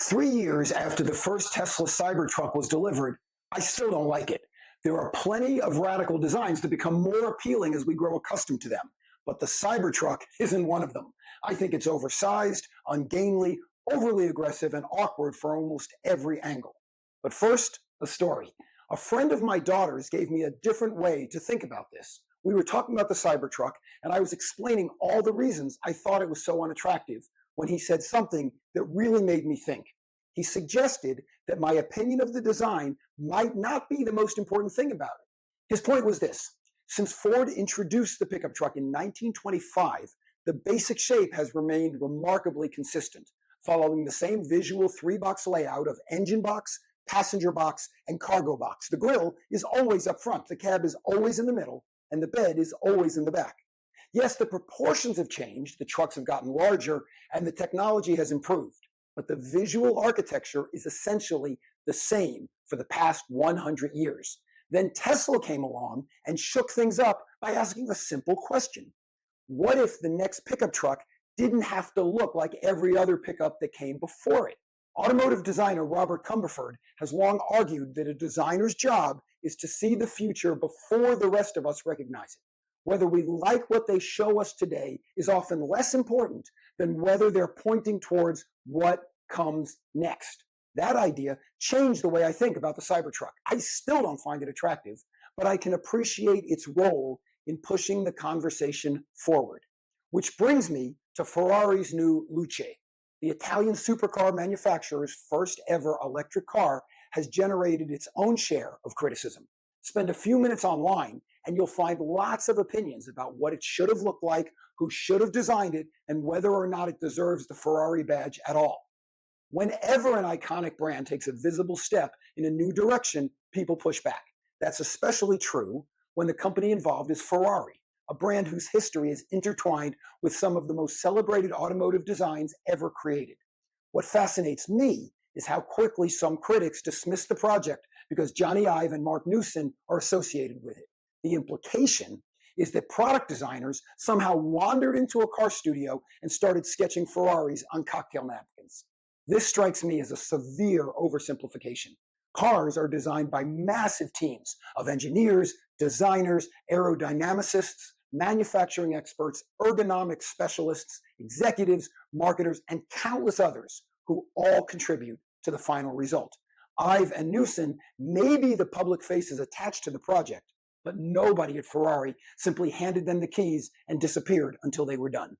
3 years after the first Tesla Cybertruck was delivered, I still don't like it. There are plenty of radical designs that become more appealing as we grow accustomed to them, but the Cybertruck isn't one of them. I think it's oversized, ungainly, overly aggressive, and awkward for almost every angle. But first, a story. A friend of my daughter's gave me a different way to think about this. We were talking about the Cybertruck, and I was explaining all the reasons I thought it was so unattractive when he said something that really made me think. He suggested that my opinion of the design might not be the most important thing about it. His point was this: since Ford introduced the pickup truck in 1925, the basic shape has remained remarkably consistent, following the same visual three-box layout of engine box, passenger box, and cargo box. The grille is always up front, the cab is always in the middle, and the bed is always in the back. Yes, the proportions have changed, the trucks have gotten larger, and the technology has improved, but the visual architecture is essentially the same for the past 100 years. Then Tesla came along and shook things up by asking a simple question. What if the next pickup truck didn't have to look like every other pickup that came before it? Automotive designer Robert Cumberford has long argued that a designer's job is to see the future before the rest of us recognize it. Whether we like what they show us today is often less important than whether they're pointing towards what comes next. That idea changed the way I think about the Cybertruck. I still don't find it attractive, but I can appreciate its role in pushing the conversation forward. Which brings me to Ferrari's new Luce. The Italian supercar manufacturer's first ever electric car has generated its own share of criticism. Spend a few minutes online and you'll find lots of opinions about what it should have looked like, who should have designed it, and whether or not it deserves the Ferrari badge at all. Whenever an iconic brand takes a visible step in a new direction, people push back. That's especially true when the company involved is Ferrari, a brand whose history is intertwined with some of the most celebrated automotive designs ever created. What fascinates me is how quickly some critics dismiss the project because Johnny Ive and Mark Newson are associated with it. The implication is that product designers somehow wandered into a car studio and started sketching Ferraris on cocktail napkins. This strikes me as a severe oversimplification. Cars are designed by massive teams of engineers, designers, aerodynamicists, manufacturing experts, ergonomics specialists, executives, marketers, and countless others who all contribute to the final result. Ive and Newson may be the public faces attached to the project, but nobody at Ferrari simply handed them the keys and disappeared until they were done.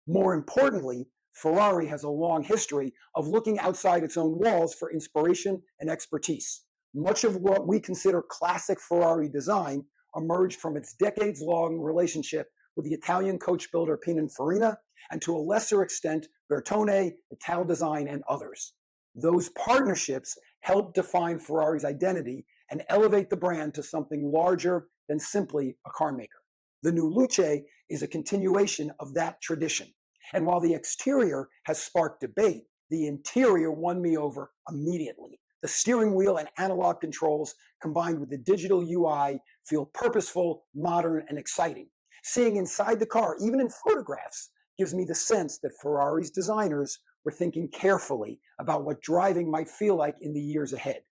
More importantly, Ferrari has a long history of looking outside its own walls for inspiration and expertise. Much of what we consider classic Ferrari design emerged from its decades-long relationship with the Italian coach builder Pininfarina, and to a lesser extent, Bertone, Italdesign, and others. Those partnerships helped define Ferrari's identity and elevate the brand to something larger than simply a car maker. The new Luce is a continuation of that tradition. And while the exterior has sparked debate, the interior won me over immediately. The steering wheel and analog controls, combined with the digital UI, feel purposeful, modern, and exciting. Seeing inside the car, even in photographs, gives me the sense that Ferrari's designers were thinking carefully about what driving might feel like in the years ahead.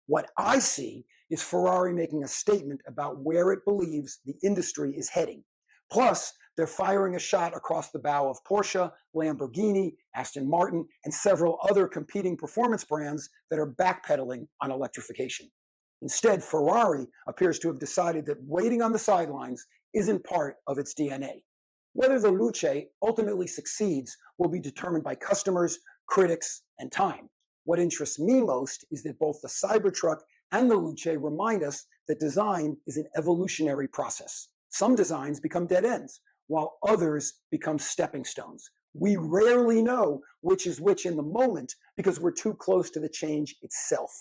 What I see is Ferrari making a statement about where it believes the industry is heading. Plus, they're firing a shot across the bow of Porsche, Lamborghini, Aston Martin, and several other competing performance brands that are backpedaling on electrification. Instead, Ferrari appears to have decided that waiting on the sidelines isn't part of its DNA. Whether the Luce ultimately succeeds will be determined by customers, critics, and time. What interests me most is that both the Cybertruck and the Luce remind us that design is an evolutionary process. Some designs become dead ends, while others become stepping stones. We rarely know which is which in the moment because we're too close to the change itself.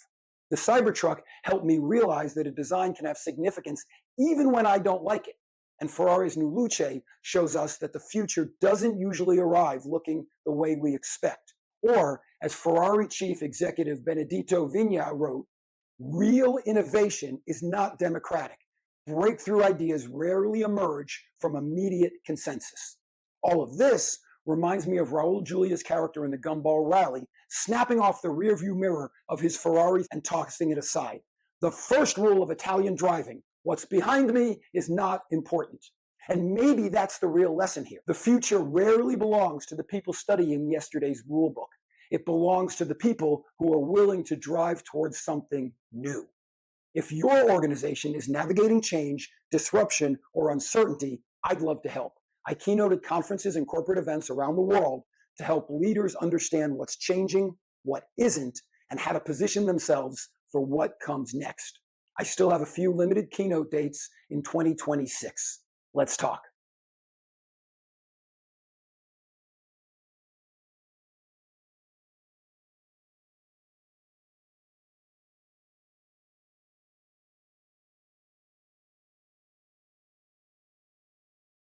The Cybertruck helped me realize that a design can have significance even when I don't like it. And Ferrari's new Luce shows us that the future doesn't usually arrive looking the way we expect. Or, as Ferrari chief executive Benedetto Vigna wrote, real innovation is not democratic. Breakthrough ideas rarely emerge from immediate consensus. All of this reminds me of Raul Julia's character in the Gumball Rally, snapping off the rearview mirror of his Ferrari and tossing it aside. The first rule of Italian driving: what's behind me is not important. And maybe that's the real lesson here. The future rarely belongs to the people studying yesterday's rule book. It belongs to the people who are willing to drive towards something new. If your organization is navigating change, disruption, or uncertainty, I'd love to help. I keynoted conferences and corporate events around the world to help leaders understand what's changing, what isn't, and how to position themselves for what comes next. I still have a few limited keynote dates in 2026. Let's talk.